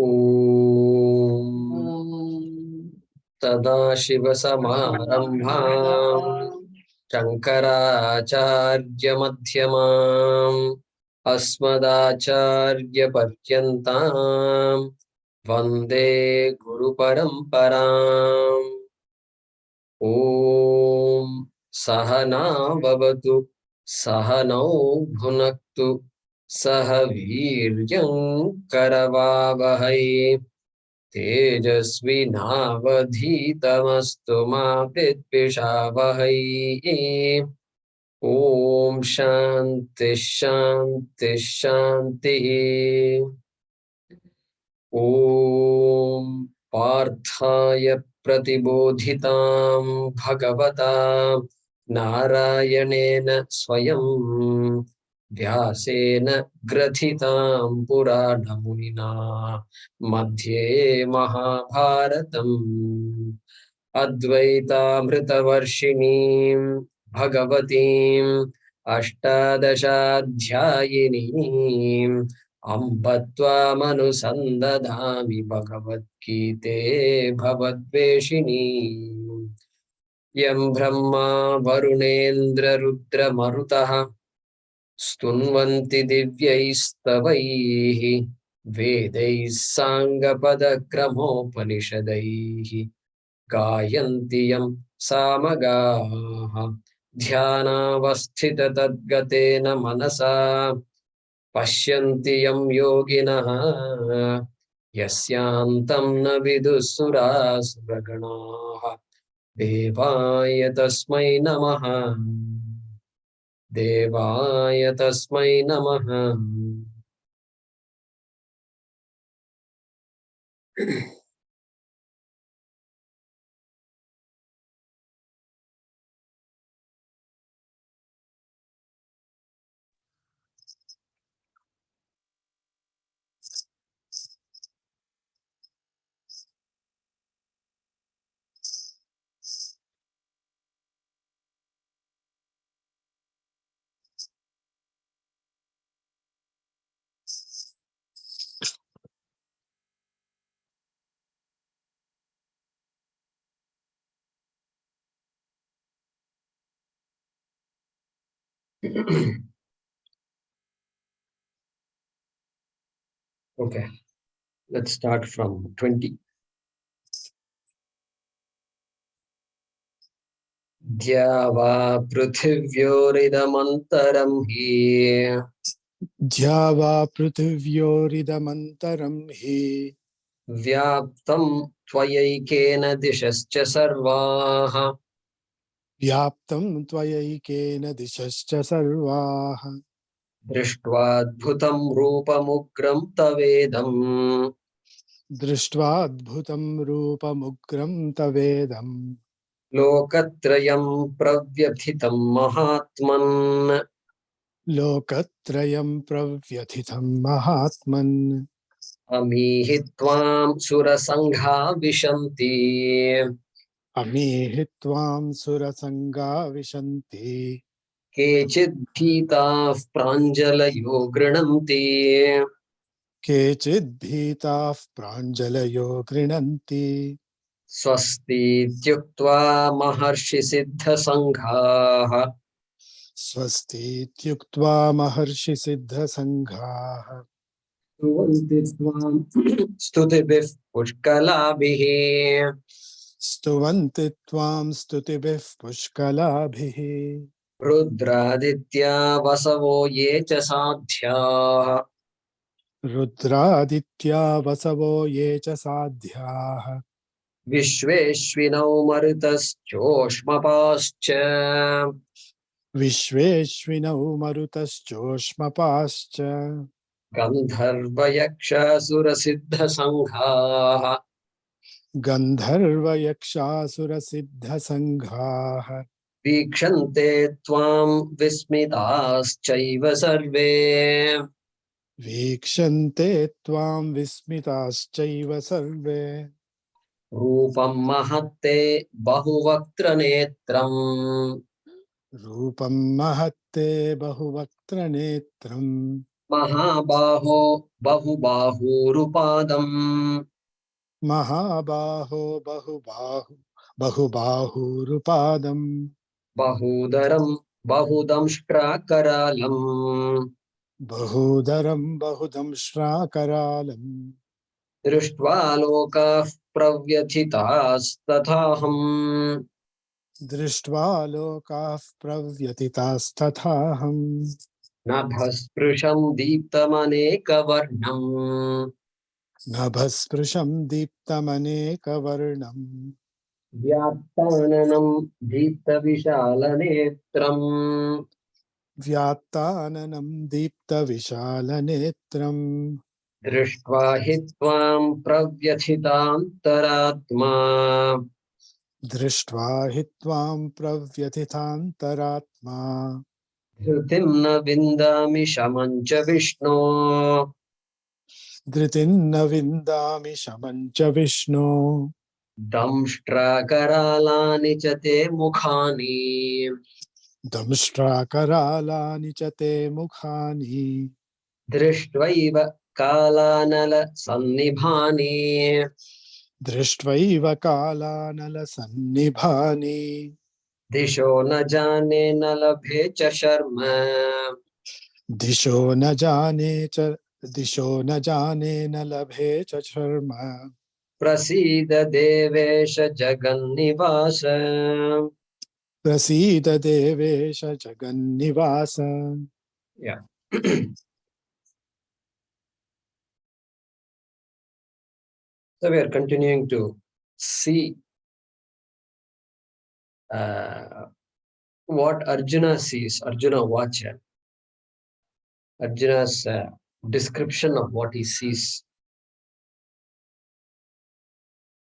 ॐ सदाशिवसमारम्भाम् शङ्कराचार्यमध्यमाम् अस्मदाचार्यपर्यन्ताम् वन्दे गुरुपरम्पराम्। ॐ सहना भवतु सहनौ भुनक्तु सह वीर्यं करवावहै तेजस्विनावधीतमस्तु मा विद्विषावहै। ॐ शान्ति शान्ति शान्तिः। ॐ पार्थाय प्रतिबोधितां भगवता नारायणेन स्वयं व्यासेन ग्रथितां पुराणमुनिना मध्ये महाभारतम् अद्वैतामृतवर्षिणीं भगवतीम् अष्टादशाध्यायिनीम् अम्ब त्वामनुसन्दधामि भगवद्गीते भवद्वेषिणी। यं ब्रह्मा वरुणेन्द्ररुद्रमरुतः स्तुन्वन्ति दिव्यैस्तवैः वेदैः साङ्गपदक्रमोपनिषदैः गायन्ति यं सामगाः ध्यानावस्थिततद्गतेन मनसा पश्यन्ति यं योगिनः यस्यान्तं न विदुःसुरासुरगणाः। देवाय तस्मै नमः देवाय तस्मै नमः। Okay, let's start from 20. द्यावा पृथिव्योरिदमन्तरं हि द्यावा पृथिव्योरिदमन्तरं हि व्याप्तं त्वयैकेन दिशश्च सर्वाः व्याप्तं त्वयैकेन दिशश्च सर्वाः दृष्ट्वाद्भुतं रूपमुग्रं तवेदम् दृष्ट्वाद्भुतं रूपमुग्रं तवेदम् लोकत्रयं प्रव्यथितं महात्मन् लोकत्रयं प्रव्यथितं महात्मन् अमीहि त्वां सुरसङ्घा विशन्ति अमीहि त्वां सुरसङ्गा विशन्ति केचिद्भीताः प्राञ्जलयो गृह्णन्ति केचिद्भीताः प्राञ्जलयो गृह्णन्ति स्वस्तीत्युक्त्वा महर्षिसिद्धसङ्घाः स्वस्तीत्युक्त्वा महर्षिसिद्धसङ्घाः स्तुवन्ति त्वां स्तुतिभिः पुष्कलाभिः स्तुवन्ति त्वां स्तुतिभिः पुष्कलाभिः रुद्रादित्या वसवो ये च साध्याः रुद्रादित्या वसवो ये च साध्याः विश्वेश्विनौ मरुतश्चोष्मपाश्च विश्वेश्विनौ मरुतश्चोष्मपाश्च गन्धर्वयक्षासुरसिद्धसङ्घाः गन्धर्वयक्षासुरसिद्धसङ्घाः वीक्षन्ते त्वां विस्मिताश्चैव सर्वे वीक्षन्ते त्वां विस्मिताश्चैव सर्वे रूपं महत्ते बहुवक्त्रनेत्रम् रूपं महत्ते बहुवक्त्रनेत्रम् Mahabaho bahubahurupadam. Mahabaho bahubahurupadam. Bahudaram bahudamshrakaralam. Bahudaram bahudamshrakaralam. Drishtva lokah pravyathitas-tathaham. Drishtva lokah pravyatitastathaham. Nabhasprusham deeptamanekavarnam. Nabhasprusham deeptamanekavarnam. Vyaptananam deeptavishalanetram. Vyattananam deeptavishalanetram. Drishtva hi tvam pravyathitantaratma. Drishtva hi tvam pravyatithantaratma. Dhrutim na vindami shamancha Vishno. Dhritinna vindami shamancha Vishnu. Damshtrakaralani cha te mukhani. Damshtrakaralani cha te mukhani. Drishtva kalanala sannibhani. Drishtva kalanala sannibhani. Disho na jane na labhe cha sharma. Disho na jane na labhe cha sharma. Prasida devesha jagannivasa. Prasida devesha jagannivasa. Yeah. So we are continuing to see what Arjuna sees, Arjuna Vacha, Arjuna's description of what he sees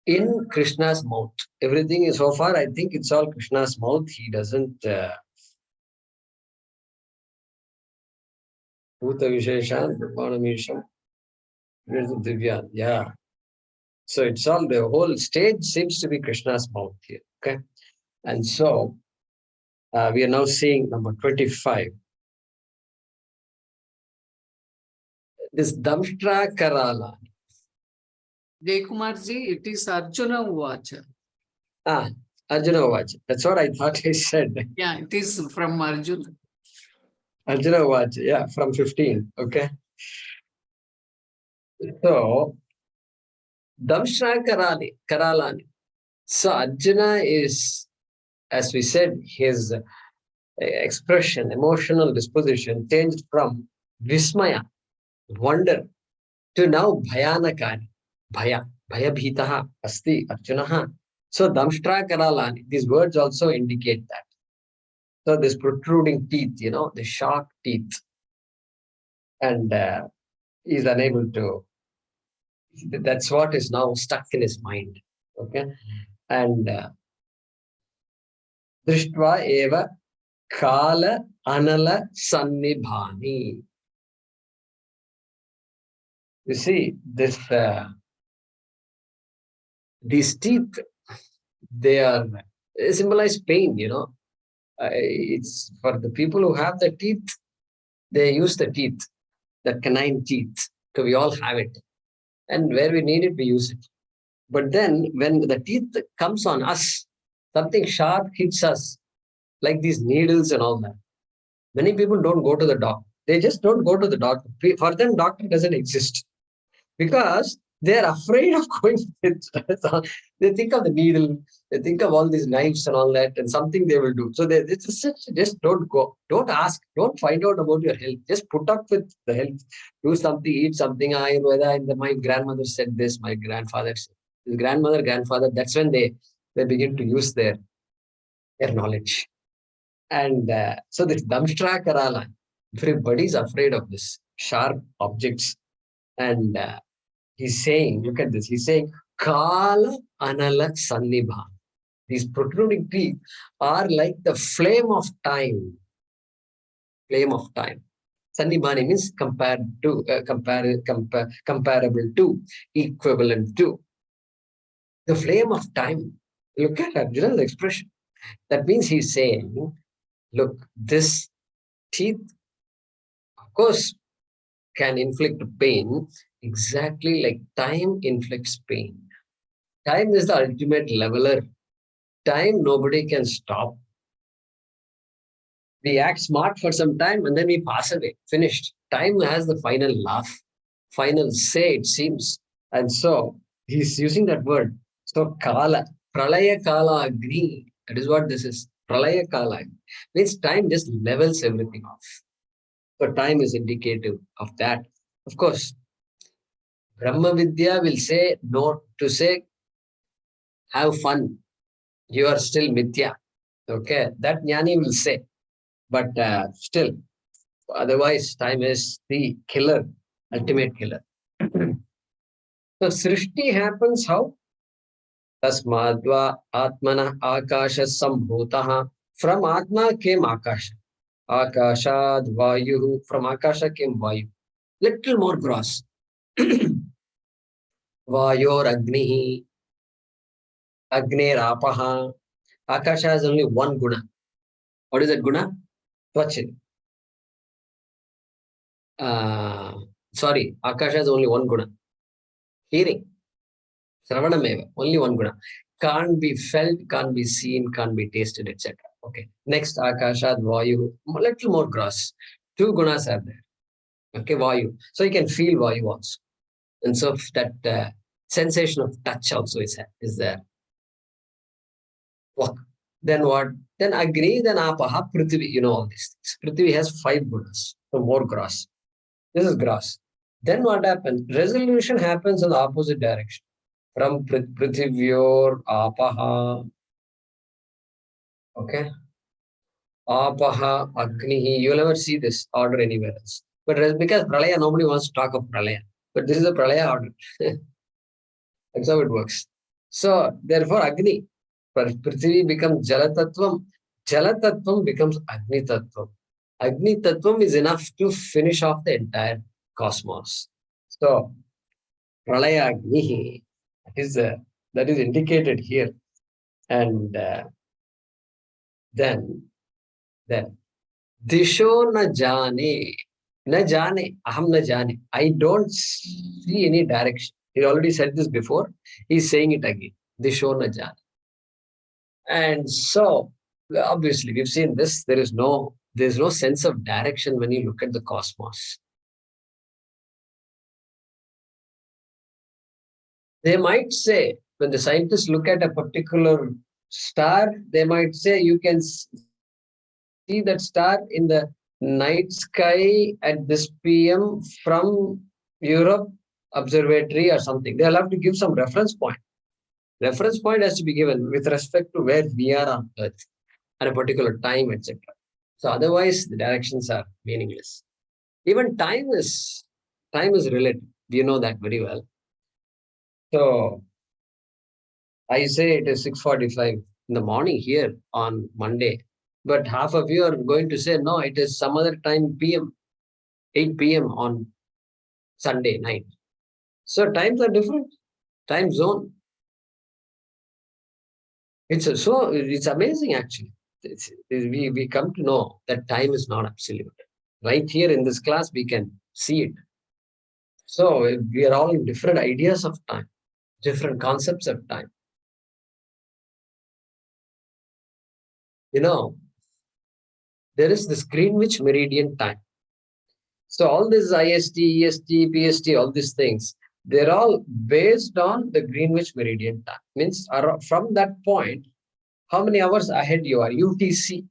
in Krishna's mouth. Everything is so far, I think it's all Krishna's mouth. He doesn't Bhuta Visheshan, Brahmanamisham, Divya. Yeah. So it's all, the whole stage seems to be Krishna's mouth here. Okay. And so we are now seeing number 25. This Damshtra Karala. Jaykumarji, it is Arjuna Uvacha. Arjuna Vacha. That's what I thought I said. Yeah, it is from Arjuna. Arjuna Vacha, yeah, from 15. Okay. So, Damshra Karalani. So, Arjuna is, as we said, his expression, emotional disposition changed from Vismaya, wonder, to now Bhayanakani, Bhayabhitaha, Asti, Arjunaha. So, Damshra Karalani, these words also indicate that. So, this protruding teeth, the sharp teeth, and he's unable to, that's what is now stuck in his mind. Okay. And Drishtva eva kala anala sannibhani. You see, these teeth, they symbolize pain, it's for the people who have the teeth, they use the teeth, the canine teeth. So we all have it. And where we need it, we use it. But then when the teeth comes on us, something sharp hits us, like these needles and all that. Many people don't go to the doctor. They just don't go to the doctor. For them, doctor doesn't exist because they're afraid of going. They think of the needle, they think of all these knives and all that, and something they will do. So just don't go. Don't ask. Don't find out about your health. Just put up with the health. Do something, eat something. Ayurveda. My grandmother said this. My grandfather said. His grandfather. That's when they begin to use their knowledge. And so this Damshtra Karala, everybody's afraid of this sharp objects. And he's saying, look at this, he's saying, Kala Anala Sannibha. These protruding teeth are like the flame of time. Flame of time. Sannibhani means compared to, comparable to, equivalent to. The flame of time. Look at Arjuna's expression. That means he's saying, look, this teeth, of course, can inflict pain exactly like time inflicts pain. Time is the ultimate leveler. Time nobody can stop. We act smart for some time and then we pass away. Finished. Time has the final laugh, final say, it seems. And so he's using that word. So kala, pralaya kala agni. That is what this is. Pralaya kala means time just levels everything off. So time is indicative of that. Of course, Brahma Vidya will say no to say have fun. You are still mithya. Okay, that jnani will say. But still, otherwise, time is the killer, ultimate killer. So Srishti happens how? Tasmadva Atmana Akasha Sambhutaha. From Atma came Akasha. Akashad Vayu. From Akasha came Vayu. Little more gross. Vayor Agnihi. Agner Apaha. Akasha has only one guna. What is that guna? Tvachin. Sorry, Akasha has only one guna. Hearing. Sravanameva. Only one guna. Can't be felt, can't be seen, can't be tasted, etc. Okay. Next, Akasha, Vayu. Little more gross. Two gunas are there. Okay, Vayu. So you can feel Vayu also. And so that sensation of touch also is there. Then what? Then Agni, then Apaha, Prithvi, you know all these things. Prithvi has 5 gunas, so more gross. This is gross. Then what happens? Resolution happens in the opposite direction. From Prithivyor, Apaha, okay? Apaha, Agnihi, you'll never see this order anywhere else. But because Pralaya, nobody wants to talk of Pralaya. But this is a Pralaya order. That's how it works. So, therefore, Agni, Prithvi becomes Jalatattvam. Jalatattvam becomes Agni Tattvam. Agni Tattvam is enough to finish off the entire cosmos. So, Pralaya Agni that is indicated here. And then, Disho na jane, aham na jane. I don't see any direction. He already said this before. He's saying it again. Disho na jane. And so, obviously, we've seen this. There's no sense of direction when you look at the cosmos. They might say, when the scientists look at a particular star, they might say you can see that star in the night sky at this PM from Europe observatory or something. They'll have to give some reference point. Reference point has to be given with respect to where we are on Earth at a particular time, etc. So otherwise, the directions are meaningless. Even time is relative. You know that very well. So I say it is 6:45 in the morning here on Monday, but half of you are going to say, no, it is some other time PM, 8 PM on Sunday night. So times are different, time zone. It's amazing actually. We come to know that time is not absolute. Right here in this class, we can see it. So we are all in different ideas of time, different concepts of time. You know, there is this Greenwich Meridian time. So all this IST, EST, PST, all these things, they're all based on the Greenwich Meridian time. Means from that point, how many hours ahead you are? UTC,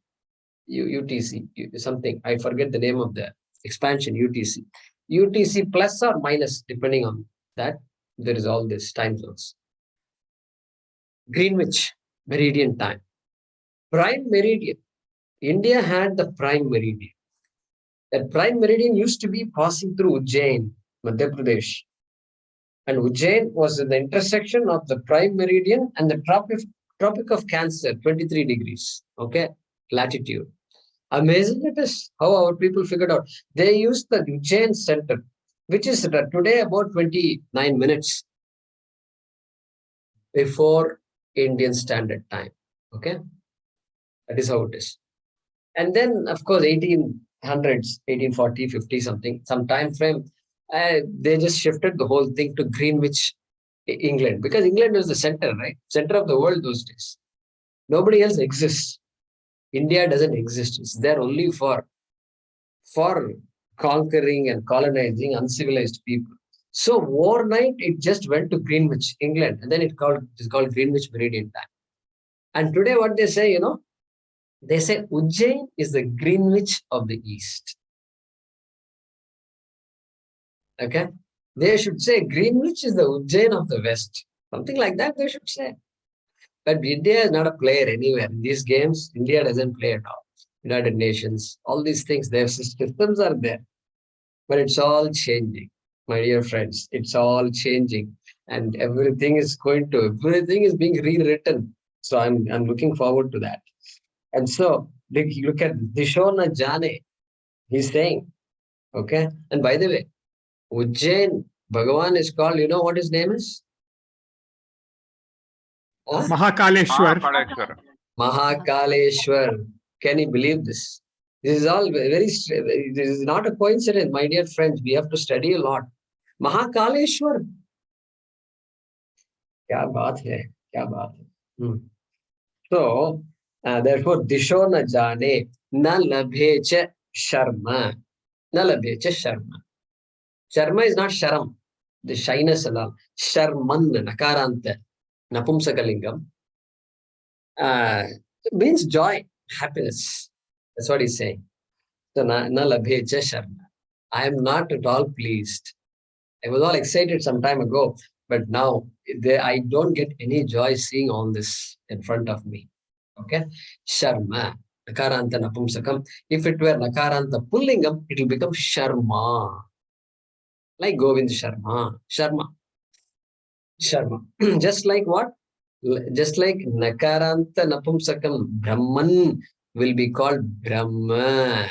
something. I forget the name of the expansion, UTC. UTC plus or minus, depending on that, there is all this time zones. Greenwich Meridian time. Prime Meridian. India had the prime meridian. That prime meridian used to be passing through Ujjain, Madhya Pradesh. And Ujjain was in the intersection of the prime meridian and the Tropic of Cancer, 23 degrees, okay, latitude. Amazing it is how our people figured out. They used the Ujjain center, which is today about 29 minutes before Indian Standard Time, okay. That is how it is. And then, of course, hundreds, 1840, 50 something, some time frame. They just shifted the whole thing to Greenwich, England, because England was the center, right? Center of the world those days. Nobody else exists. India doesn't exist. It's there only for conquering and colonizing uncivilized people. So overnight, it just went to Greenwich, England, and then it's called Greenwich Meridian Time. And today, what they say, they say Ujjain is the Greenwich of the East. Okay, they should say Greenwich is the Ujjain of the West. Something like that they should say. But India is not a player anywhere. In these games, India doesn't play at all. United Nations, all these things, their systems are there. But it's all changing, my dear friends. It's all changing. And everything is being rewritten. So I'm looking forward to that. And so look at Dishona Jane. He's saying, okay. And by the way, Ujjain, Bhagavan is called, you know what his name is? Huh? Mahakaleshwar. Mahakaleshwar. Can you believe this? This is all this is not a coincidence, my dear friends. We have to study a lot. Mahakaleshwar. क्या बात है, क्या बात है. So, therefore, Disho na jane, na labhe cha sharma. Na labhe cha sharma. Sharma is not sharam, the shyness and all. Sharman, nakaranta, napumsakalingam. Means joy, happiness. That's what he's saying. So, na labhe cha sharma. I am not at all pleased. I was all excited some time ago, but now I don't get any joy seeing all this in front of me. Okay? Sharma. Nakaranta napumsakam. If it were Nakaranta pullingam, it will become Sharma. Like Govind Sharma. Sharma. Sharma. Just like what? Just like Nakaranta napumsakam, Brahman will be called Brahma.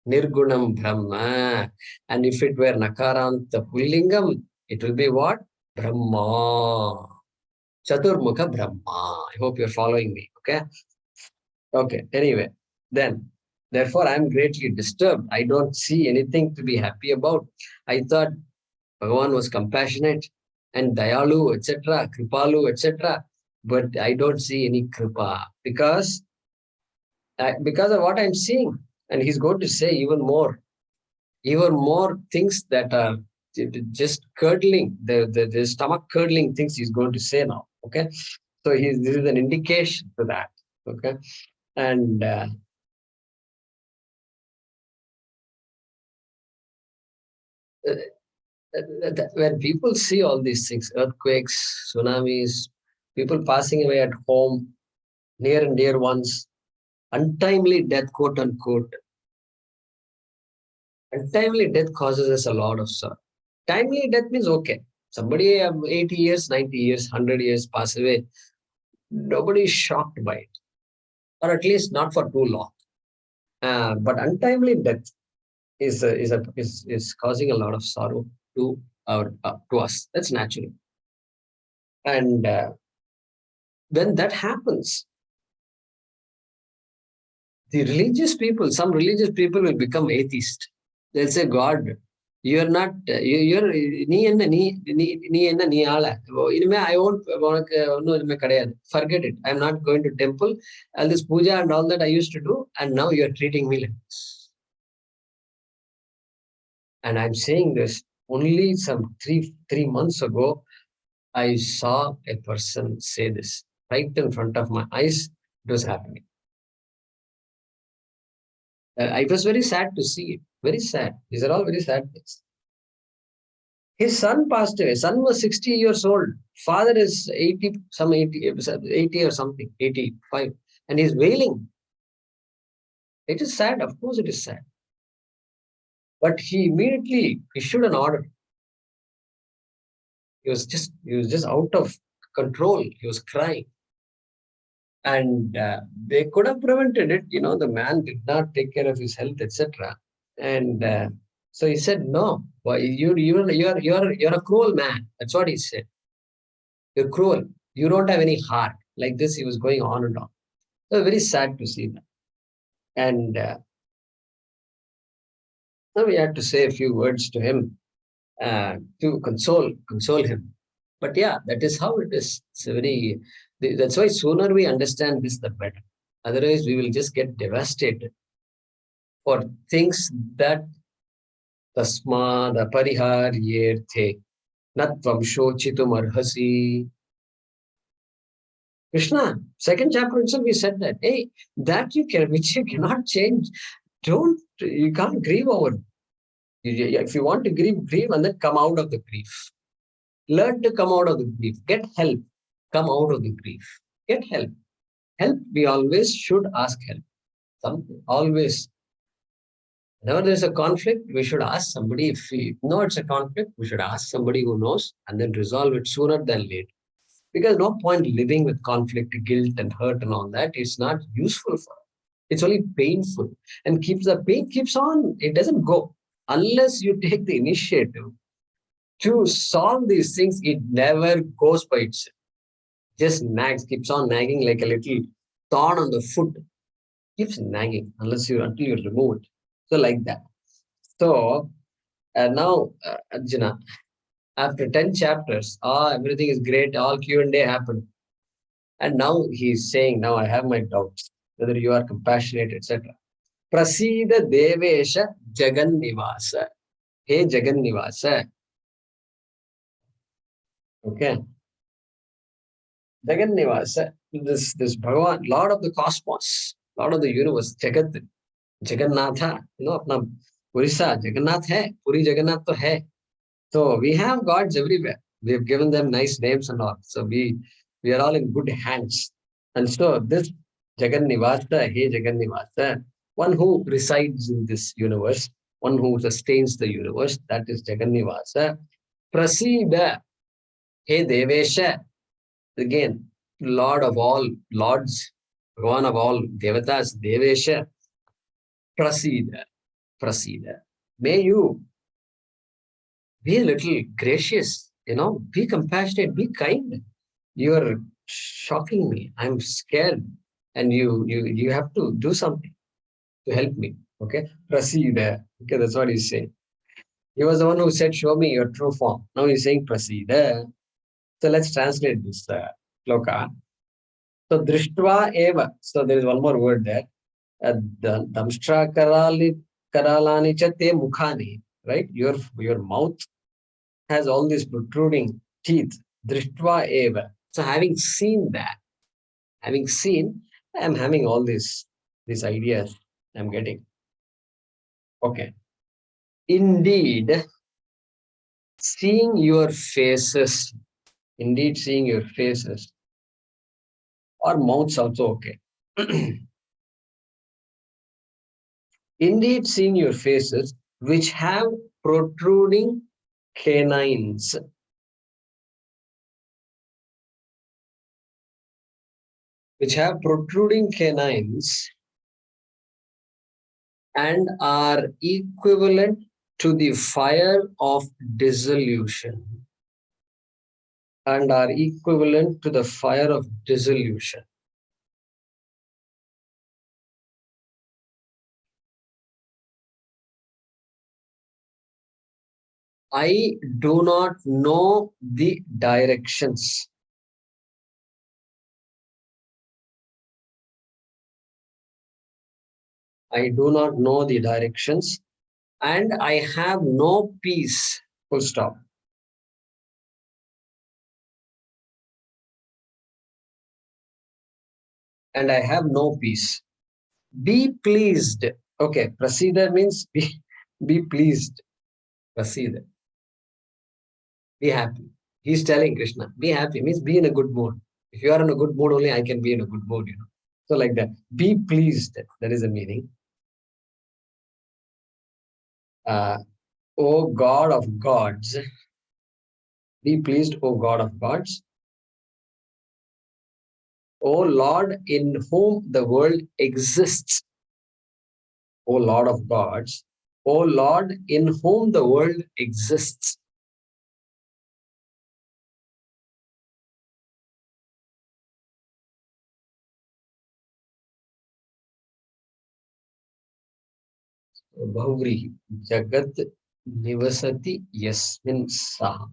Nirgunam Brahma. And if it were Nakaranta pullingam, it will be what? Brahma. Chaturmukha Brahma. I hope you're following me. Okay? Okay. Anyway, then, therefore, I'm greatly disturbed. I don't see anything to be happy about. I thought Bhagavan was compassionate and Dayalu, etc., Kripalu, etc. But I don't see any Kripa because of what I'm seeing. And he's going to say even more things that are just curdling, the stomach curdling things he's going to say now. Okay. So this is an indication to that. Okay. And when people see all these things, earthquakes, tsunamis, people passing away at home, near and dear ones, untimely death, quote unquote, untimely death causes us a lot of sorrow. Timely death means okay. Somebody 80 years, 90 years, 100 years pass away. Nobody is shocked by it, or at least not for too long. But untimely death is causing a lot of sorrow to us. That's natural. And when that happens, some religious people will become atheist. They'll say, God, you're not, you're, I won't, forget it. I'm not going to temple. All this puja and all that I used to do, and now you're treating me like this. And I'm saying this only some three months ago, I saw a person say this right in front of my eyes. It was happening. I was very sad to see it. Very sad. These are all very sad things. His son passed away. Son was 60 years old. Father is 80 or something, 85. And he's wailing. It is sad. Of course it is sad. But he immediately issued an order. He was just out of control. He was crying. And they could have prevented it. The man did not take care of his health, etc. And so he said, no, you're a cruel man. That's what he said. You're cruel. You don't have any heart. Like this, he was going on and on. So very sad to see that. And So we had to say a few words to him to console him. But yeah, that is how it is. It's that's why sooner we understand this, the better. Otherwise, we will just get devastated for things that tasmad apariharyerthe natvam shochitum arhasi. Krishna, second chapter itself, we said that, hey, that which you cannot change, you can't grieve over. If you want to grieve and then come out of the grief. Learn to come out of the grief. Get help. Come out of the grief. Get help. Help, we always should ask help. Something, always. Whenever there's a conflict, we should ask somebody. If we know it's a conflict, we should ask somebody who knows and then resolve it sooner than later. Because no point living with conflict, guilt, and hurt and all that. It's not useful for us. It's only painful. And the pain keeps on. It doesn't go. Unless you take the initiative to solve these things, it never goes by itself. Just nags, keeps on nagging like a little thorn on the foot. Keeps nagging until you remove it. So like that. So now, Arjuna, after 10 chapters, everything is great, all Q&A happened. And now he's saying, now I have my doubts, whether you are compassionate, etc. Prasida Devesha Jagan Nivasa. Hey Jagan Nivasa. Okay. Jagan Nivasa. This Bhagavan, Lord of the cosmos, Lord of the universe, Jagat, Jagannatha, अपना Orissa, Jagannath hai, Puri Jagannath to hai. So we have gods everywhere. We have given them nice names and all. So we are all in good hands. And so this Jagannivasa, hey Jagannivasa, one who resides in this universe, one who sustains the universe, that is Jagannivasa. Prasida, hey Devesha, again, Lord of all lords, one of all Devatas, Devesha, Prasida, Prasida. May you be a little gracious, be compassionate, be kind. You are shocking me. I'm scared. And you have to do something to help me. Okay? Prasida. Okay, that's what he's saying. He was the one who said, show me your true form. Now he's saying Prasida. So let's translate this shloka. So drishtva eva. So there is one more word there. Damshtra karalani cha te mukhani. Right? Your mouth has all these protruding teeth. Drishtva eva. So having seen that, I'm having all these ideas I'm getting. Okay. Indeed, seeing your faces, or mouths also okay. Indeed, seeing your faces, which have protruding canines. And are equivalent to the fire of dissolution. I do not know the directions. And I have no peace. Full stop. And I have no peace. Be pleased. Okay, Prasida means be pleased. Prasida. Be happy. He's telling Krishna, be happy means be in a good mood. If you are in a good mood, only I can be in a good mood, So like that. Be pleased. That is the meaning. O God of gods. Be pleased, O God of gods. O Lord in whom the world exists. O Lord of gods. O Lord in whom the world exists. Bahuvrihi. Jagat nivasati yasmin saha.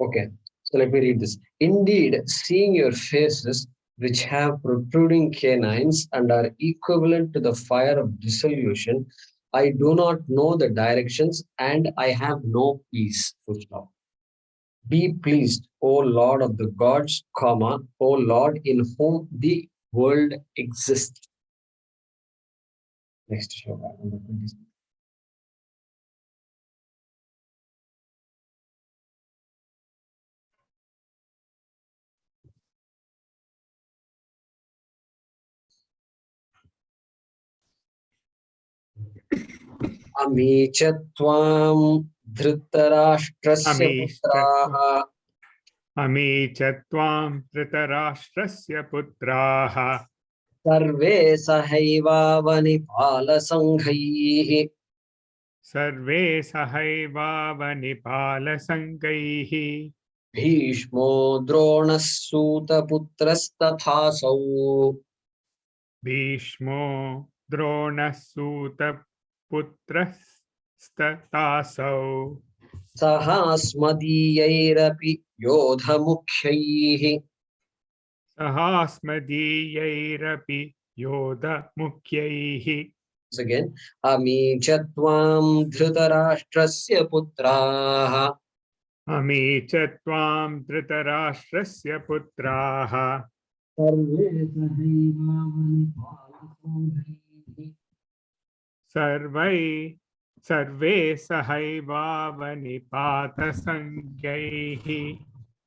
Okay, so let me read this. Indeed, seeing your faces, which have protruding canines and are equivalent to the fire of dissolution, I do not know the directions and I have no peace. Full stop. Be pleased, O Lord of the gods, comma, O Lord in whom the world exists. Next shloka, number 26. अमी च त्वां धृतराष्ट्रस्य पुत्राः अमी च त्वां धृतराष्ट्रस्य पुत्राः सर्वे सहैवावनिपालसङ्घैः सर्वे सहैवावनिपालसङ्गैः भीष्मो द्रोणः सूतपुत्रस्तथासौ भीष्मो द्रोणः सूतपुत्रस्तथासौ सहास्मदीयैरपि योधमुख्यैः सहास्मदीयैरपि योधमुख्यैः again अमी च त्वां धृतराष्ट्रस्य पुत्राः अमी च त्वां धृतराष्ट्रस्य पुत्राः सर्वे सहैवावनिपालसङ्घैः सर्वे सहैवावनिपातसङ्गैः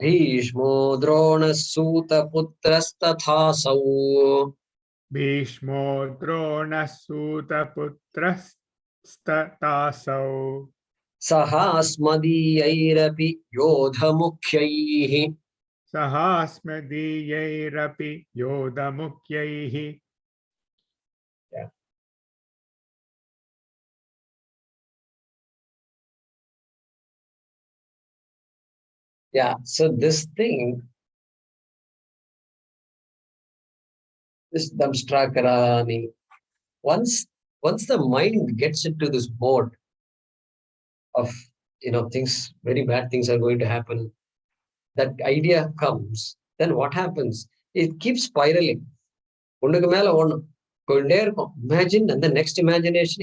भीष्मो द्रोणः सूतपुत्रस्तथासौ भीष्मो द्रोणः सूतपुत्रस्तथासौ सहास्मदीयैरपि योधमुख्यैः सहास्मदीयैरपि योधमुख्यैः Yeah, so this thing, this Damstrakarani, once the mind gets into this mode of, things, very bad things are going to happen, that idea comes, then what happens? It keeps spiraling. ஒண்ணுக்கு மேல ஒண்ணு போயிட்டே இருக்கும். Imagine, and the next imagination.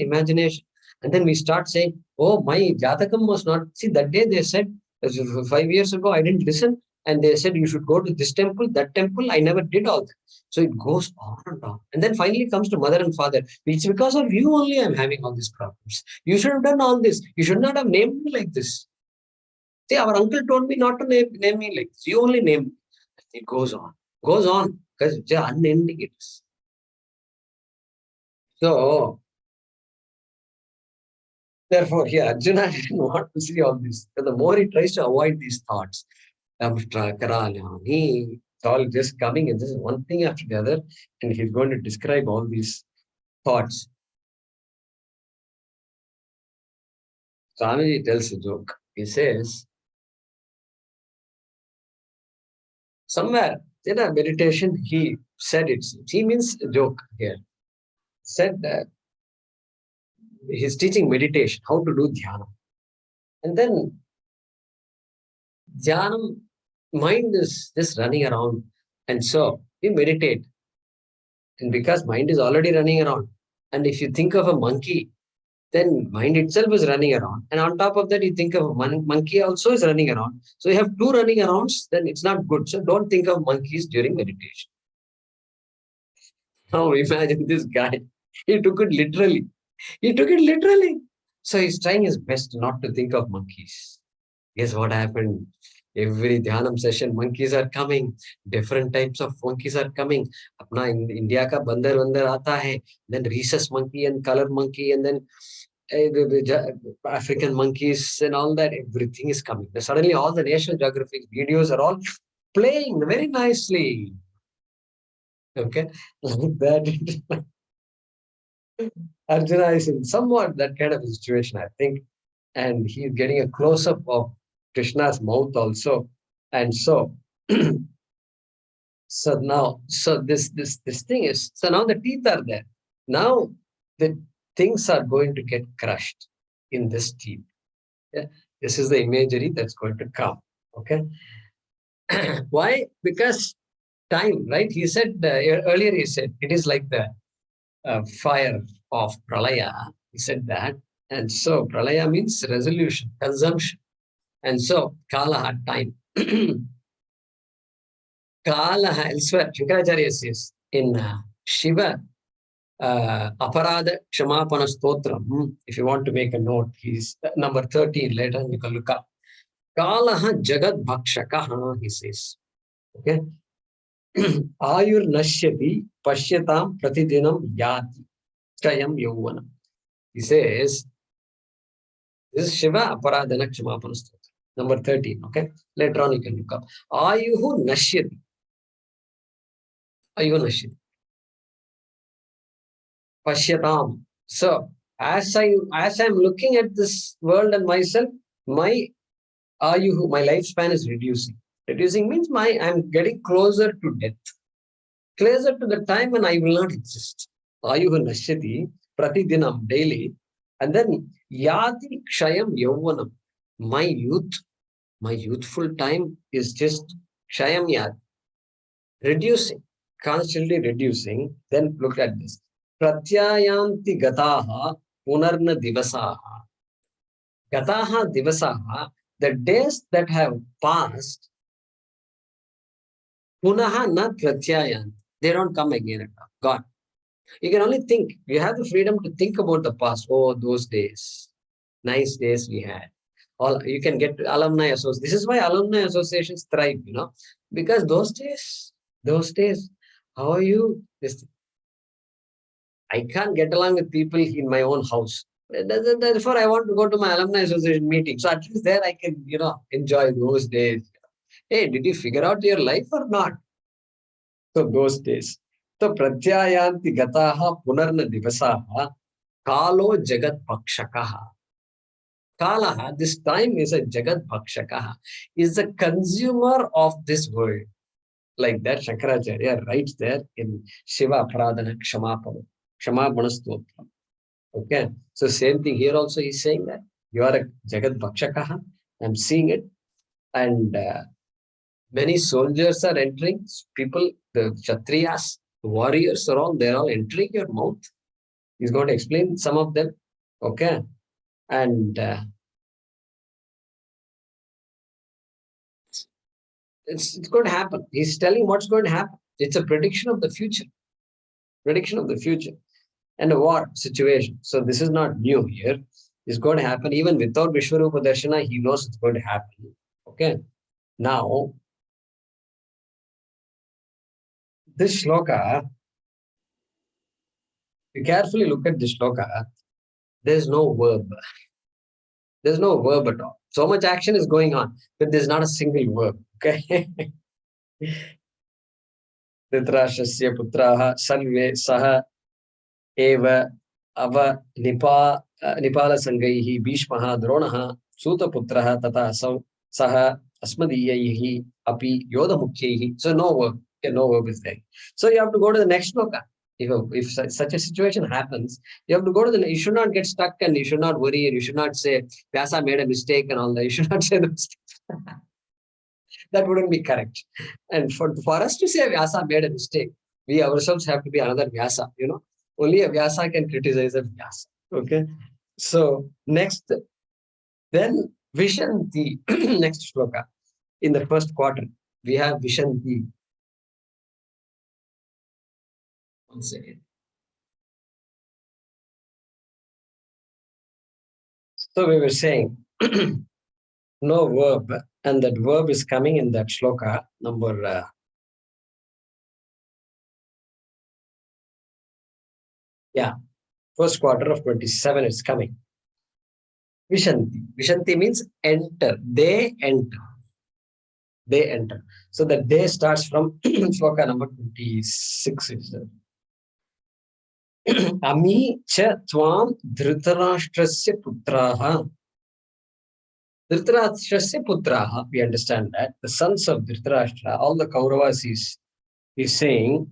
And then we start saying, oh, my Jatakam was not, see, that day they said, 5 years ago, I didn't listen. And they said, you should go to this temple, that temple. I never did all that. So it goes on and on. And then finally comes to mother and father. It's because of you only I'm having all these problems. You should have done all this. You should not have named me like this. See, our uncle told me not to name me like this. You only named me. It goes on, because it's unending it is. So, therefore, here, Arjuna didn't want to see all this. But the more he tries to avoid these thoughts, it's all just coming and just one thing after the other, and he's going to describe all these thoughts. Swamiji tells a joke. He says, somewhere in a meditation, he said it. He means a joke here. Said that he's teaching meditation, how to do dhyana. And then dhyana, mind is just running around. And so we meditate. And because mind is already running around, and if you think of a monkey, then mind itself is running around. And on top of that, you think of a monkey also is running around. So you have two running arounds, then it's not good. So don't think of monkeys during meditation. Now imagine this guy. He took it literally. So he's trying his best not to think of monkeys. Guess what happened? Every dhyanam session, monkeys are coming. Different types of monkeys are coming. Apna India ka bandar aata hai. Then rhesus monkey and color monkey, and then African monkeys and all that. Everything is coming. Suddenly, all the National Geographic videos are all playing very nicely. Okay, like that. Arjuna is in somewhat that kind of a situation, I think. And he's getting a close-up of Krishna's mouth also. And so, so this thing is, so now the teeth are there. Now things are going to get crushed in this teeth. Yeah? This is the imagery that's going to come. Okay. Why? Because time, right? He said earlier, he said it is like the fire of pralaya. He said that. And so pralaya means resolution, consumption. And so kala, time. Kala elsewhere, Shankaracharya says in Shiva Aparada Kshamapana Stotram. If you want to make a note, he's number 13. Later you can look up. Kalaha Jagat Bhakshakaha, he says. Okay. Ayur Nashyati Pashyatam Pratidinam Yati Chayam Yauvanam. He says, this is Shiva Aparadana Kshamapana Stotra. Number 13. Okay. Later on you can look up. Ayuhu Nashyati. Ayuhu Nashyati. Pashyatam. So, as I'm looking at this world and myself, my lifespan is reducing. Reducing means I'm getting closer to death. Closer to the time when I will not exist. Ayuhu nashyati pratidinam, daily. And then yati kshayam yauvanam. My youthful time is just kshayam yati. Reducing, constantly reducing. Then look at this. Pratyayanti gataha punarna divasaha. Gataha divasaha, the days that have passed, punaha na pratyayanti. They don't come again at all. God. You can only think. You have the freedom to think about the past. Oh, those days. Nice days we had. You can get alumni associations. This is why alumni associations thrive, because those days, how are you? I can't get along with people in my own house. Therefore, I want to go to my alumni association meeting. So at least there I can, enjoy those days. Hey, did you figure out your life or not? So those days. So pratyayanti gataha punarna divasaha kalo jagat bhakshakaha. Kalaha, this time is a jagat bhakshakaha, is the consumer of this world. Like that, Shankaracharya writes there in Shiva Aparadana Kshamapana Stotram. Okay, so same thing here also he's saying that you are a jagat bhakshakaha. I'm seeing it. And many soldiers are entering, people, the Kshatriyas, the warriors are all, they're all entering your mouth. He's going to explain some of them. Okay. And it's going to happen. He's telling what's going to happen. It's a prediction of the future. Prediction of the future. And a war situation. So this is not new here. It's going to happen. Even without Vishwarupa Darshana, he knows it's going to happen. Okay. Now, this shloka, you carefully look at this shloka, there's no verb. There's no verb at all. So much action is going on, but there's not a single verb. Okay. Dhritarashtrasya putraha sarve saha eva ava nipala sangaihi bhishmaha dronaha suta putraha tata saha asmadiyaihi api yodamukhyahi. So no verb. Okay, no verb is there. So you have to go to the next shloka. If such a situation happens, you have to go to you should not get stuck and you should not worry and you should not say Vyasa made a mistake and all that. You should not say the mistake. That wouldn't be correct. And for us to say Vyasa made a mistake, we ourselves have to be another Vyasa, Only a Vyasa can criticize a Vyasa. Okay. So next, then Vishanti, next shloka. In the first quarter, we have Vishanti. One second. So we were saying no verb, and that verb is coming in that shloka number first quarter of 27 is coming. Vishanti. Vishanti means enter. They enter. They enter. So the day starts from shloka number 26. Ami cha tvam dhritarashtrasya putraha. Dhritarashtrasya putraha, we understand that. The sons of Dhritarashtra, all the Kauravas is saying,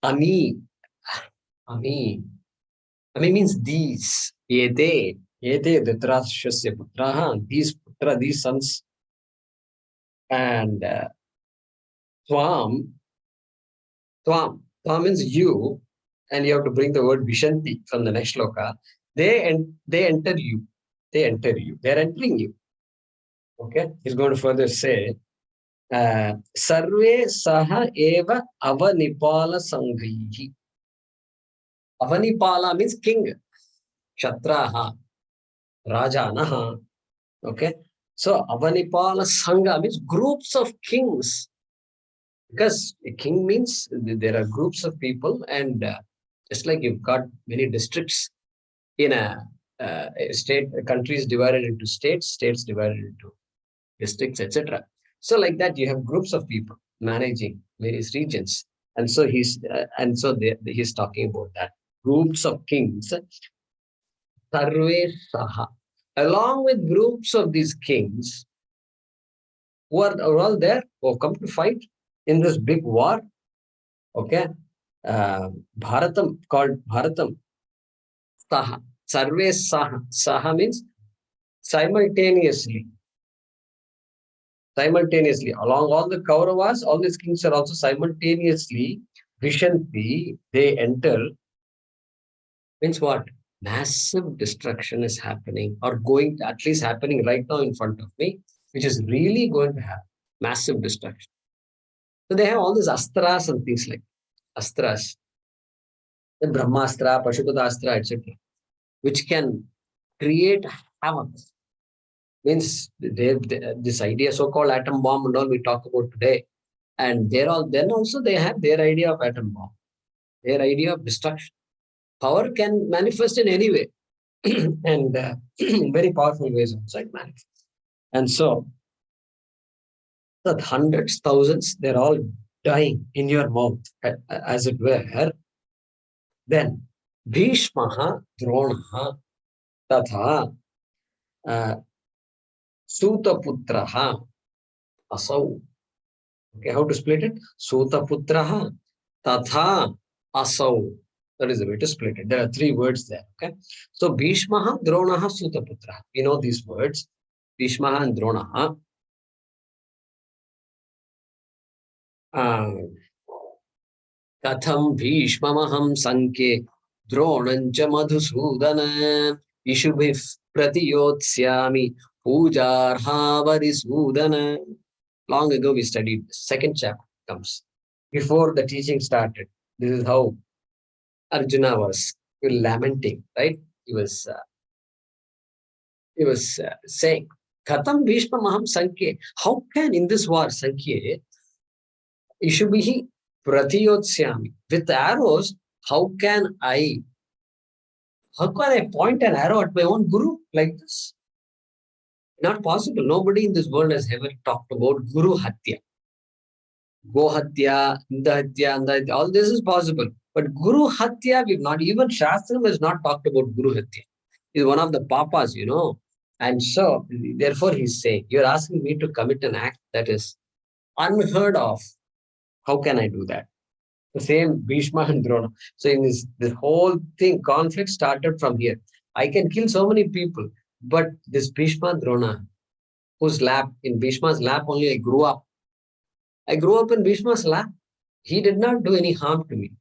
Ami. I means these. Ete Dhritarashtrasya putraha. These sons. And Tvam means you, and you have to bring the word Vishanti from the next shloka. They enter you. They enter you. They are entering you. Okay? He's going to further say, Sarve saha eva avanipala sanghihi. Avanipala means king. Kshatraha. Rajanaha. Okay? So Avanipala Sangha means groups of kings. Because a king means there are groups of people, and just like you've got many districts in a state, countries divided into states, states divided into districts, etc. So like that, you have groups of people managing various regions, and so he's talking about that groups of kings, sarve saha, along with groups of these kings who are all there, who have come to fight in this big war. Okay, Bharatam, called Bharatam. Saha, sarve saha. Saha means simultaneously. Simultaneously, along all the Kauravas, all these kings are also simultaneously Vishanti, they enter. Means what? Massive destruction is happening, or going to, at least happening right now in front of me, which is really going to happen. Massive destruction. So they have all these astras and things like astras, the Brahmastra, Pashupatastra, etc., which can create havoc. Means this idea, so-called atom bomb and all we talk about today, and they're all, then also they have their idea of atom bomb, their idea of destruction. Power can manifest in any way, and in very powerful ways also it manifests. And so, the hundreds, thousands, they're all dying in your mouth, as it were. Then, Bhishmaha, Dronaha, Tatha, Sutaputraha, Asau. Okay, how to split it? Sutaputraha, Tatha, Asau. That is the way to split it. There are three words there. Okay. So Bhishmaha, Dronaha, Sutaputraha. We know these words. Bhishmaha and Dronaha. Katham Bhishmamaham Sanke Dronancha Madhusudana Ishubhif Pratiyotsyami Pujarhavadisudana. Long ago we studied this. Second chapter comes. Before the teaching started, this is how Arjuna was lamenting, right? He was saying, Katham Bhishma Maham Sankhe. How can in this war, Sankhe, Ishubhihi Pratiyotsyami. With arrows, how can I point an arrow at my own guru like this? Not possible. Nobody in this world has ever talked about Guru Hatya. Go Hatya, Inda Hatya, all this is possible. But Guru Hatya, we've not, even Shastram has not talked about Guru Hatya. He's one of the papas, you know. And so, therefore, he's saying, you're asking me to commit an act that is unheard of. How can I do that? The same Bhishma and Drona. So, in this whole thing, conflict started from here. I can kill so many people, but this Bhishma and Drona, whose lap, in Bhishma's lap only I grew up. I grew up in Bhishma's lap. He did not do any harm to me.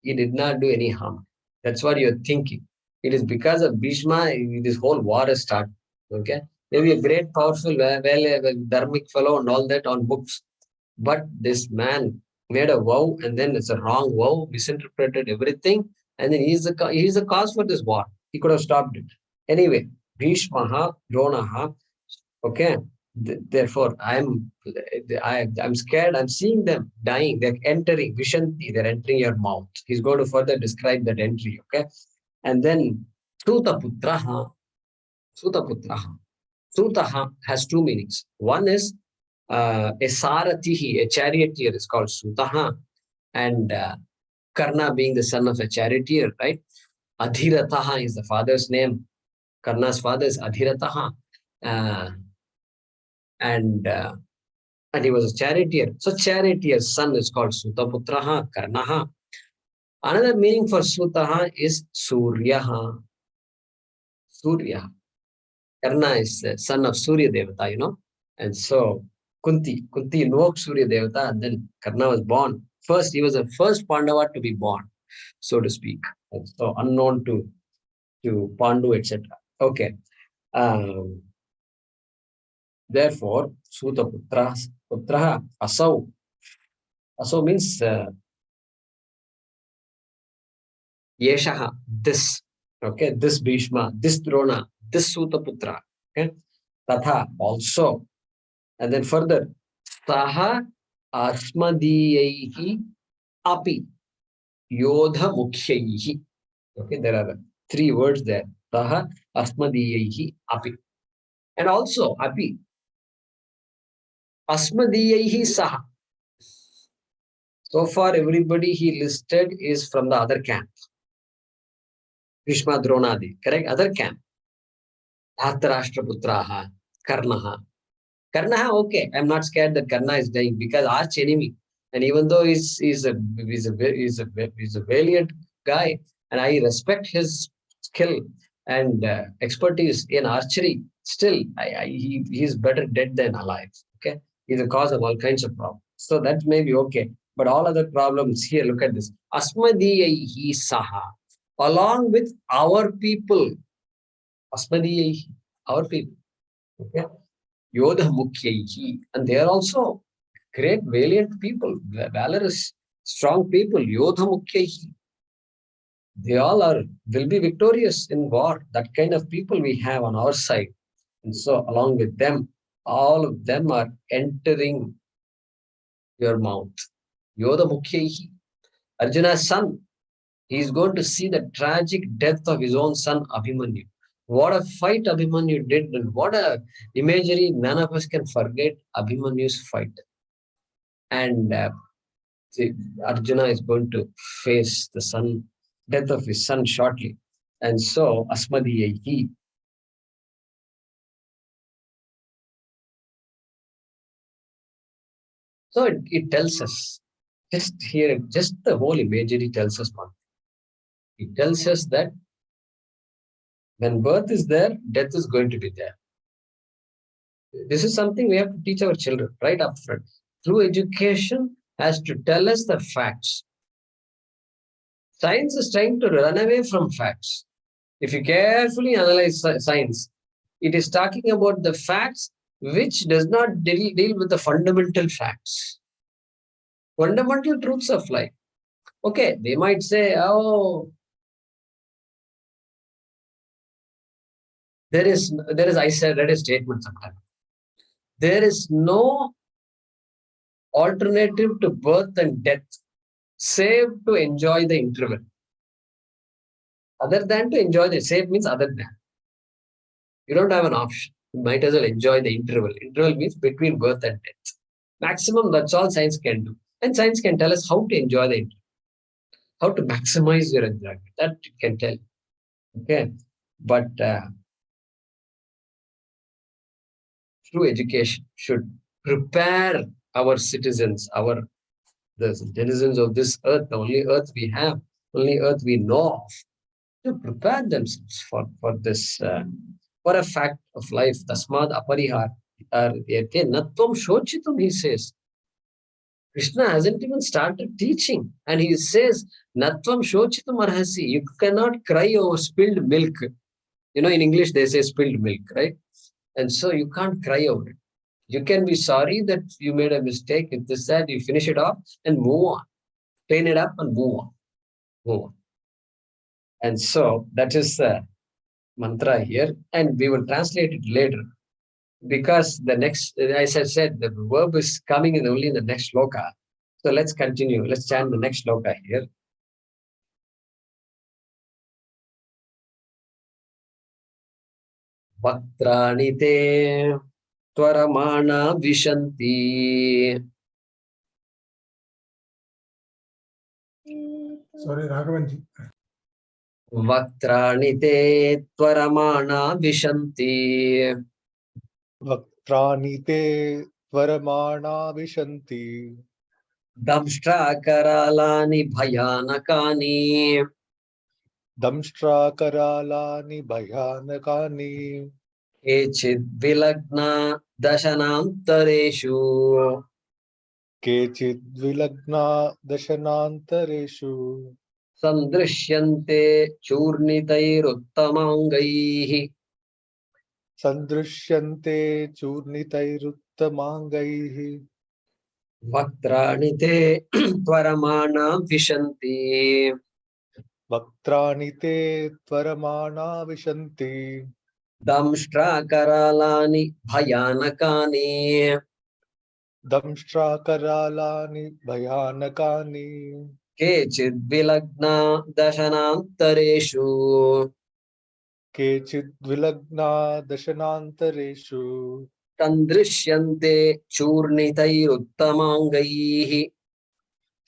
He did not do any harm. That's what you're thinking. It is because of Bhishma, this whole war has started. Okay? Maybe a great, powerful, dharmic fellow and all that on books. But this man made a vow, and then it's a wrong vow, misinterpreted everything, and then he's the cause for this war. He could have stopped it. Anyway, Bhishmaha, Dronaha, okay? Therefore, I'm scared. I'm seeing them dying. They're entering Vishanti. They're entering your mouth. He's going to further describe that entry. Okay, and then Sutaputraha. Sutaha has two meanings. One is a Saratihi, a charioteer is called Sutaha, and Karna being the son of a charioteer, right? Adhirataha is the father's name. Karna's father is Adhirataha. And he was a charioteer. So charioteer's son is called Sutaputraha, Karnaha. Another meaning for Sutaha is Suryaha. Surya. Karna is the son of Surya Devata, you know. And so Kunti invoked Surya Devata, and then Karna was born. First, he was the first Pandava to be born, so to speak. And so unknown to Pandu, etc. Okay. Um, Therefore, Suta Putra Asau. Asau means Yeshaha, this. Okay, this Bhishma, this Drona, this Suta Putra. Okay, Tatha also. And then further, Saha Asmadiyaihi Api Yodha Mukhyaihi. Okay, there are three words there. Saha Asmadiyaihi Api. And also Api Asmadiyaihi Saha. So far, everybody he listed is from the other camp. Bhishma Dronadi, correct? Other camp. Dhartarashtraputraha, Karnaha. Karna, okay, I'm not scared that Karna is dying because arch enemy. And even though he's a valiant guy, and I respect his skill and expertise in archery, still he's better dead than alive. Okay, he's the cause of all kinds of problems. So that may be okay. But all other problems here, look at this. Asmadiyaihi saha, along with our people. Asmadiyaihi, our people. Okay. Yodha Mukhyaihi. And they are also great, valiant people, valorous, strong people. Yodha Mukhyaihi. They all will be victorious in war. That kind of people we have on our side. And so, along with them, all of them are entering your mouth. Yodha Mukhyaihi. Arjuna's son, he is going to see the tragic death of his own son, Abhimanyu. What a fight Abhimanyu did, and what a imagery none of us can forget Abhimanyu's fight. And Arjuna is going to face the death of his son shortly. And so, Asmadiyaihi. So it tells us, just here, just the whole imagery tells us one. It tells us that when birth is there, death is going to be there. This is something we have to teach our children right up front. True education has to tell us the facts. Science is trying to run away from facts. If you carefully analyze science, it is talking about the facts which does not deal with the fundamental facts. Fundamental truths of life. Okay, they might say, oh, I read a statement sometime. There is no alternative to birth and death save to enjoy the interval. Other than to enjoy the save means other than. You don't have an option. You might as well enjoy the interval. Interval means between birth and death. Maximum, that's all science can do. And science can tell us how to enjoy the interval, how to maximize your enjoyment. That it can tell. Okay. But true education should prepare our citizens, the denizens of this earth, the only earth we have, only earth we know of, to prepare themselves for this, for a fact of life. Tasmad aparihar natvam shochitum, he says. Krishna hasn't even started teaching, and he says, natvam shochitum arhasi, you cannot cry over spilled milk. You know, in English they say spilled milk, right? And so you can't cry over it. You can be sorry that you made a mistake. If this, that, you finish it off and move on. Clean it up and move on. Move on. And so that is the mantra here. And we will translate it later. Because the next, as I said, the verb is coming in only in the next shloka. So let's continue. Let's chant the next shloka here. Vatrani te tvaramana vishanti. Sorry, Raghavanji. Vatrani te tvaramana vishanti. वक्त्राणि ते त्वरमाणा विशन्ति Damshtrakaralani bhayanakani. Damshtrakaralani bhayanakani. Kechid vilagna dashanantareshu. Kechid vilagna dashanantareshu. Sandrishyante churnitairuttamangai. Sandrishyante churnitairuttamangai. Vaktrani te tvaramana vishanti. Vaktrani te tvaramana vishanti. Damshtrakaralani bhayanakani. Damshtrakaralani bhayanakani. Kechid vilagna dashanantareshu. Kechid vilagna dashanantareshu. Tandrishyante churnitairuttamangai.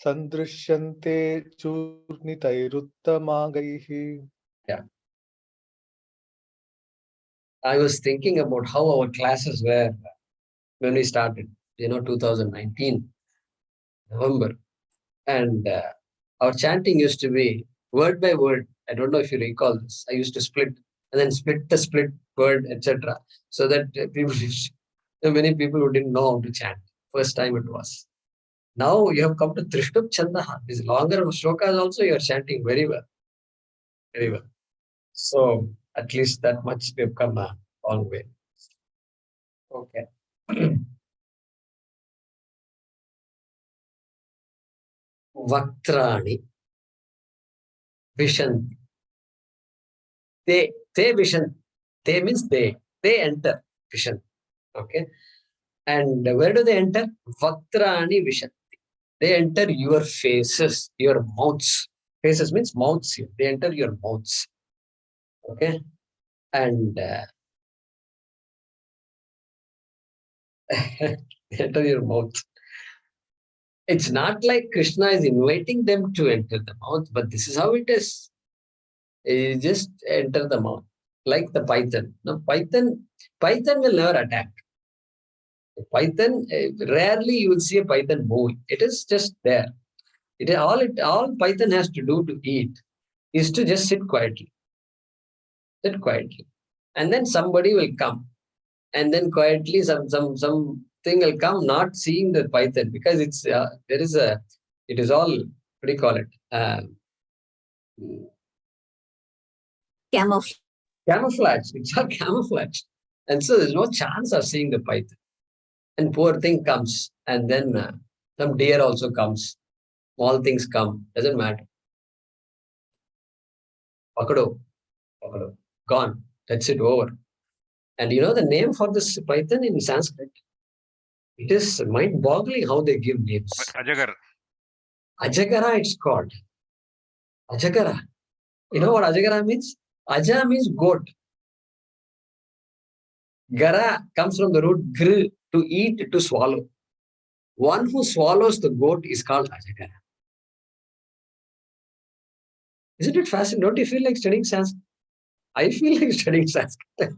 Sandrishyante churnitairuttamangai. Yeah. I was thinking about how our classes were when we started, 2019, November. And our chanting used to be word by word. I don't know if you recall this. I used to split and then split the split word, etc. So that people, many people who didn't know how to chant. First time it was. Now you have come to Trishtup Chandaha. These longer shlokas also you are chanting very well. Very well. So at least that much we have come a long way. Okay. Vaktrani Vishanti. They Vishanti. They means they enter Vishanti. Okay. And where do they enter? Vaktrani Vishanti. They enter your faces, your mouths. Faces means mouths here. They enter your mouths. Okay. And they enter your mouth. It's not like Krishna is inviting them to enter the mouth, but this is how it is. You just enter the mouth, like the python. Now, python will never attack. Python, rarely you will see a python moving. It is just there. All python has to do to eat is to just sit quietly. Sit quietly. And then somebody will come. And then quietly something will come, not seeing the python, because it is all, what do you call it? Camouflage. It's all camouflage. And so there's no chance of seeing the python. And poor thing comes. And then some deer also comes. Small things come. Doesn't matter. Pakado. Gone. That's it, over. And you know the name for this python in Sanskrit? It is mind-boggling how they give names. Ajagar. Ajagara it's called. Ajagara. You know what Ajagara means? Aja means goat. Gara comes from the root gr, to eat, to swallow. One who swallows the goat is called Ajagara. Isn't it fascinating? Don't you feel like studying Sanskrit? I feel like studying Sanskrit.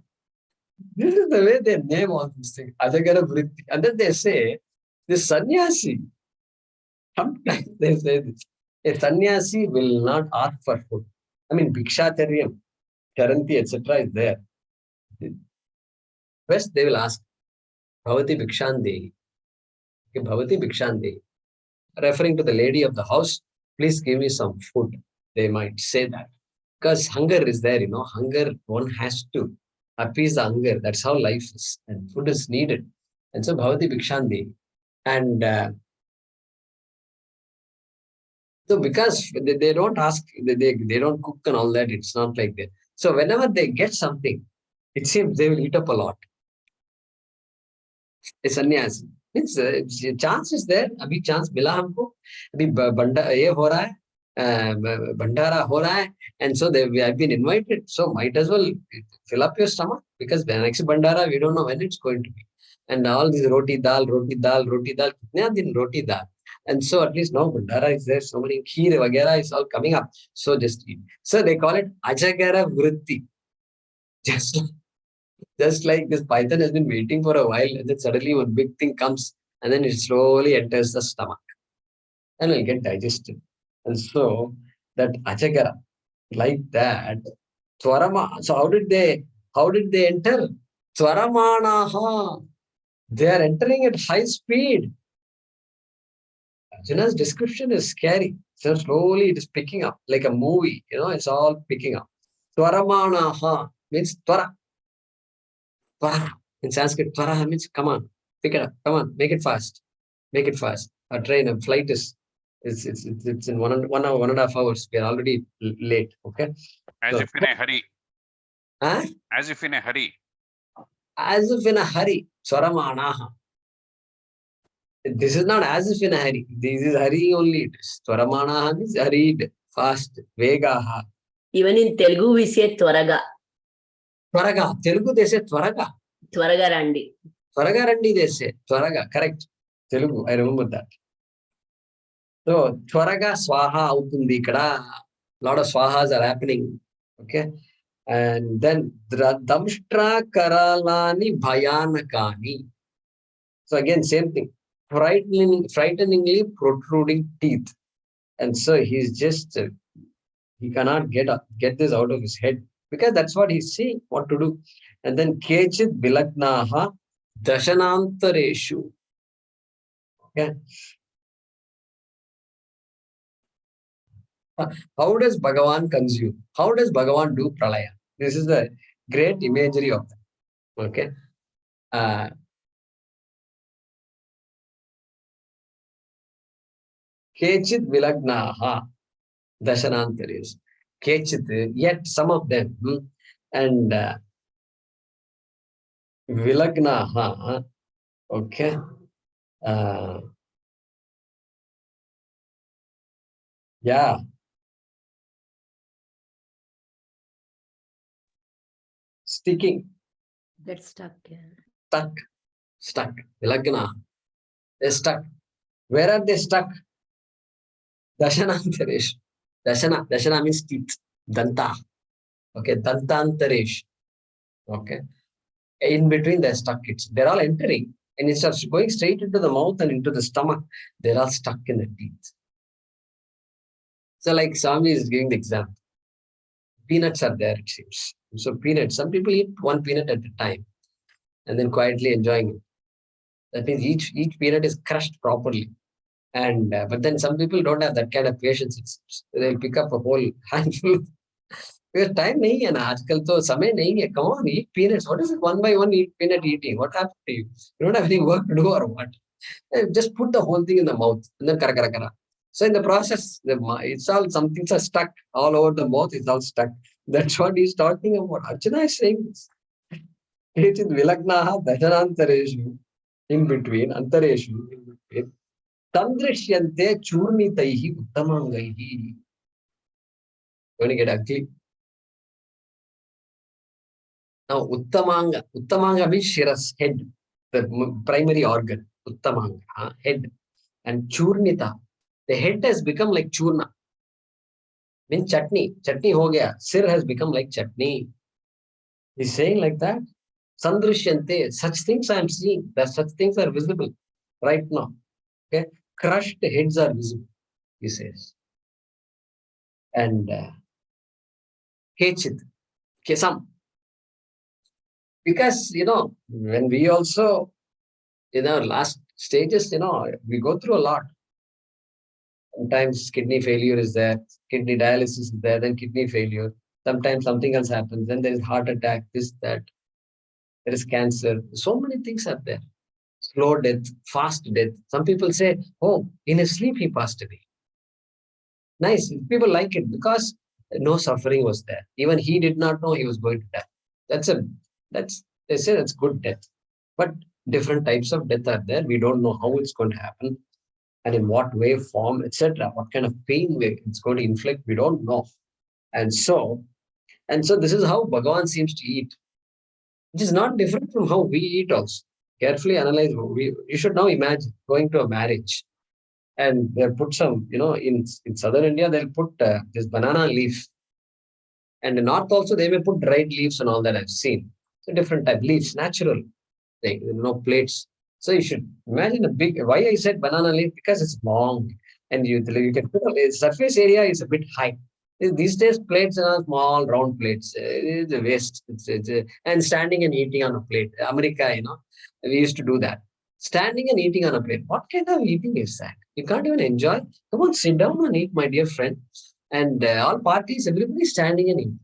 This is the way they name all these things. Ajagara Vritti. And then they say, this sannyasi, sometimes they say this. A sannyasi will not ask for food. I mean, Bhikshacharyam, Charanti, etc. is there. First, they will ask, Bhavati Bhikshandehi. Bhavati Bhikshandehi. Referring to the lady of the house, please give me some food. They might say that. Because hunger is there, hunger, one has to appease the hunger. That's how life is. And food is needed. And so Bhavati Bhikshandehi. And so because they don't ask, they don't cook and all that, it's not like that. So whenever they get something, it seems they will eat up a lot. A sannyasi. Means chance is there. Abhi chance mila humko. Abhi ye ho raha hai, bhandara ho raha hai, and so we have been invited. So might as well fill up your stomach, because the next bhandara we don't know when it's going to be. And all this roti dal, kitne din roti dal. And so at least now bhandara is there. So many kheer vagera is all coming up. So just eat. So they call it ajagara vritti. Just like this python has been waiting for a while, and then suddenly one big thing comes, and then it slowly enters the stomach. and will get digested. And so that Ajagara, like that, Twarama. So how did they enter? Twaramanaha. They are entering at high speed. Arjuna's description is scary. So slowly it is picking up like a movie. It's all picking up. Twaramanaha means Twara. Twara. In Sanskrit, Twara means come on, pick it up, come on, make it fast. Make it fast. A train, a flight is it's in 1 hour, 1.5 hours. We are already late. Okay. As So, if in a hurry. huh? As if in a hurry. As if in a hurry. Swaramanaha. This is not as if in a hurry. This is hurry only. Swaramanaha means hurried, fast, vegaha. Even in Telugu, we say Twaraga. Twaraga. Telugu, they say Twaraga. Twaraga Randi. Twaraga Randi, they say. Twaraga. Correct. Telugu, I remember that. So, Twaraga Swaha avutundi ikkada. Lot of swahas are happening. Okay. And then Damshtra Karalani Bhayanakani. So again, same thing. Frighteningly protruding teeth. And so he's just, he cannot get this out of his head. Because that's what he's seeing, what to do. And then Kechit Vilagnaha Dashanantareshu. Okay. How does Bhagavan consume? How does Bhagavan do pralaya? This is the great imagery of that. Okay. Kechit Vilagnaha Dashanantares. Kechit, yet some of them, and Vilagnaha, okay. Yeah. Sticking. Get stuck. Yeah. Stuck. Vilagna. They're stuck. Where are they stuck? Dashanantaresh. Dashana means teeth. Danta. Okay. Dantantaresh. Okay. In between they're stuck. They're all entering. And instead of going straight into the mouth and into the stomach, they're all stuck in the teeth. So like Swami is giving the example. Peanuts are there, it seems. So peanuts, some people eat one peanut at a time and then quietly enjoying it. That means each peanut is crushed properly. And but then some people don't have that kind of patience. They'll pick up a whole handful. Because time nahi hai na. Aajkal to samay nahi hai. Come on, eat peanuts. What is it? One by one peanut eating. What happened to you? You don't have any work to do or what? Just put the whole thing in the mouth and then kara kara kara. So in the process, it's all, some things are stuck all over the mouth. It's all stuck. That's what he's talking about. Arjuna is saying this. Kechit vilagnaha dashanantareshu. In between, antareshu, in between. Tandrishyante churnitaihi uttamangaihi. Going to get ugly. Now, Uttamanga means shiras, head, the primary organ. Uttamanga, head. And churnita, the head has become like churna. Means chutney. Chutney ho gaya. Sir has become like chutney. He's saying like that. Sandrishyante, such things I am seeing. That such things are visible right now. Okay. Crushed heads are visible, he says. And Kechit, Kesam. Because, when we also, in our last stages, we go through a lot. Sometimes kidney failure is there, kidney dialysis is there, then kidney failure. Sometimes something else happens, then there is heart attack, this, that. There is cancer. So many things are there. Slow death, fast death. Some people say, oh, in his sleep he passed away. Nice. People like it because no suffering was there. Even he did not know he was going to die. They say that's good death. But different types of death are there. We don't know how it's going to happen and in what way, form, etc. What kind of pain it's going to inflict, we don't know. And so this is how Bhagavan seems to eat. It is not different from how we eat also. Carefully analyze. You should now imagine going to a marriage and they'll put some, in southern India, they'll put this banana leaf. And in north also, they may put dried leaves and all that I've seen. So different type leaves, natural, plates. So you should imagine why I said banana leaf, because it's long and you can put a surface area is a bit high. These days, plates are small, round plates. It's a waste. And standing and eating on a plate. America, we used to do that. Standing and eating on a plate. What kind of eating is that? You can't even enjoy. Come on, sit down and eat, my dear friend. And all parties, everybody standing and eating.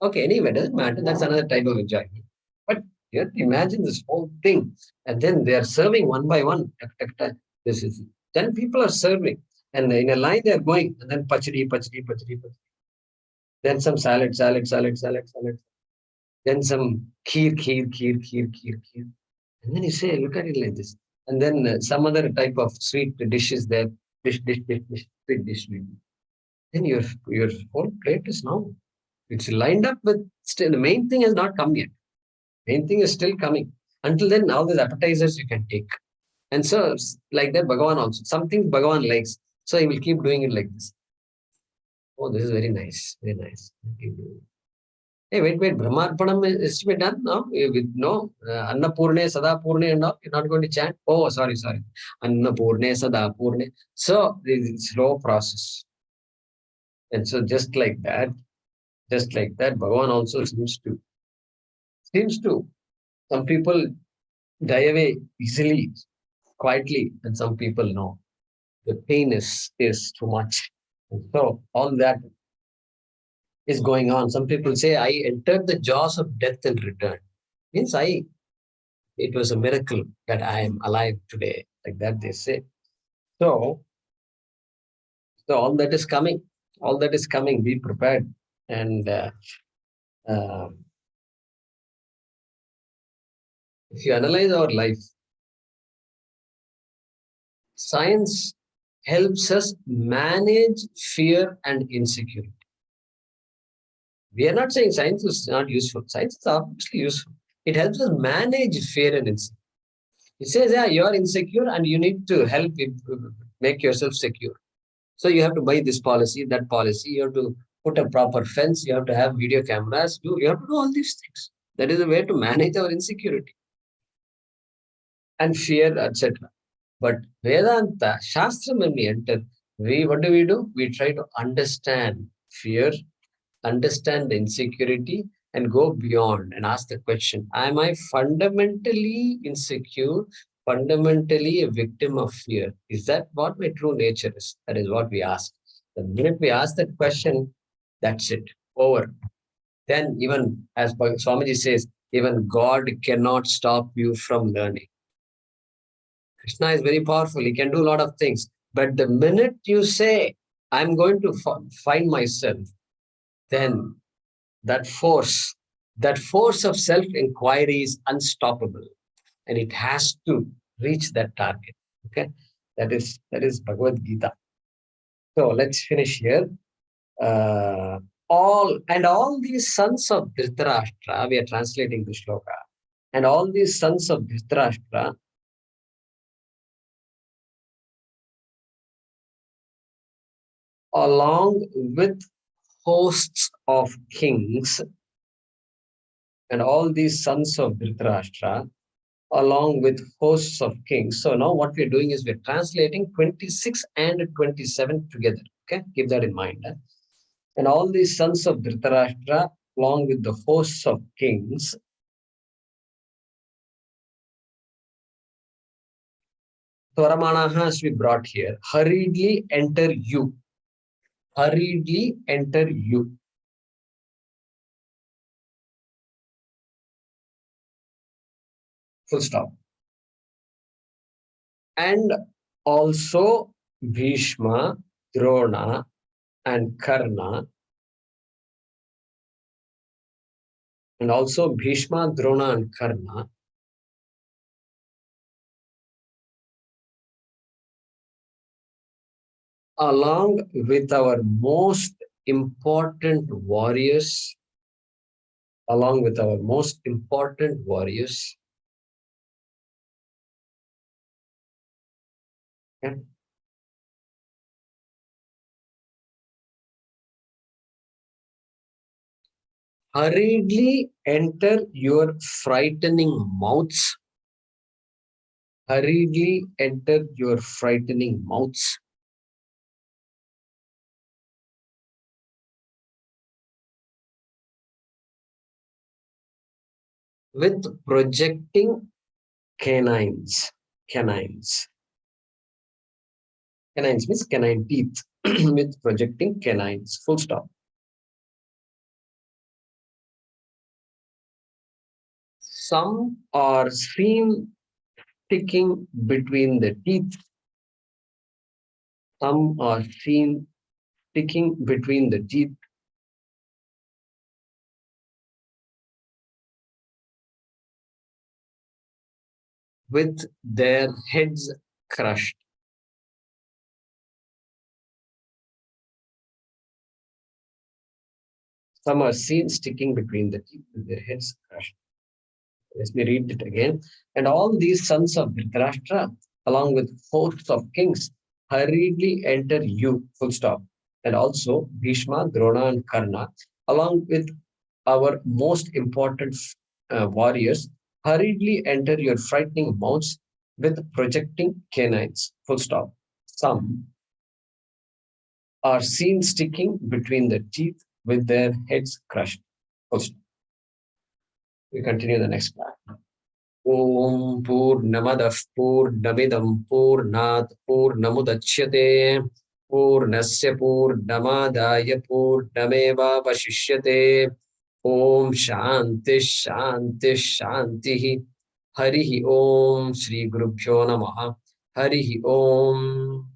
Okay, anyway, doesn't matter. That's another type of enjoyment. But you have to imagine this whole thing. And then they are serving one by one. This is. Then people are serving. And in a line, they are going. And then pachadi. Then some salad. Then some kheer. And then you say, look at it like this. And then some other type of sweet dish is there. Sweet dish. Then your whole plate is now. It's lined up with, still the main thing has not come yet. Main thing is still coming. Until then, all these appetizers you can take. And so, like that, Bhagavan also. Something Bhagavan likes. So he will keep doing it like this. Oh, this is very nice. Very nice. Hey, wait. Brahmarpanam is to be done now. With no Annapurne, Sadapurne and all. You're not going to chant. Oh, sorry. Annapurne, Sadapurne. So, this is slow process. And so, just like that, Bhagavan also seems to. Some people die away easily, quietly, and some people no. The pain is too much. And so all that is going on. Some people say, I entered the jaws of death and returned. Means it was a miracle that I am alive today. Like that they say. So all that is coming. All that is coming. Be prepared. And if you analyze our life, science helps us manage fear and insecurity. We are not saying science is not useful. Science is obviously useful. It helps us manage fear and insecurity. It says, yeah, you are insecure and you need to help make yourself secure. So you have to buy this policy, that policy. You have to put a proper fence. You have to have video cameras. You have to do all these things. That is a way to manage our insecurity and fear, etc. But Vedanta, Shastra, when we enter, what do? We try to understand fear, understand the insecurity, and go beyond and ask the question, am I fundamentally insecure, fundamentally a victim of fear? Is that what my true nature is? That is what we ask. The minute we ask that question, that's it, over. Then even, as Swamiji says, even God cannot stop you from learning. Krishna is very powerful. He can do a lot of things. But the minute you say, I'm going to find myself, then that force of self-inquiry is unstoppable. And it has to reach that target. Okay? That is Bhagavad Gita. So let's finish here. All these sons of Dhritarashtra, we are translating the shloka, and all these sons of Dhritarashtra along with hosts of kings, and all these sons of Dhritarashtra along with hosts of kings. So now what we're doing is we're translating 26 and 27 together. Okay, keep that in mind. And all these sons of Dhritarashtra along with the hosts of kings Tvaramanaha has to be brought here. Hurriedly enter you. Hurriedly enter you. Full stop. And also Bhishma, Drona, and Karna. And also Bhishma, Drona, and Karna. Along with our most important warriors. Along with our most important warriors. Okay. Hurriedly enter your frightening mouths. hurriedly enter your frightening mouths. With projecting canines. Canines. Canines means canine teeth. With projecting canines. Full stop. Some are seen sticking between the teeth. Some are seen sticking between the teeth. With their heads crushed. Some are seen sticking between the teeth with their heads crushed. Let me read it again. And all these sons of Dhritarashtra, along with hosts of kings, hurriedly enter you, full stop. And also Bhishma, Drona, and Karna, along with our most important warriors, hurriedly enter your frightening mouths with projecting canines, full stop. Some are seen sticking between the teeth with their heads crushed, full stop. We continue the next part. Om Purnamadah Purnamidam Purnat Purnamudachyate Purnasya Purnamadaya Purnameva Vashishyate Om Shanti Shanti Shanti Harihi Om Shri Gurubhyo Namaha Harihi Om.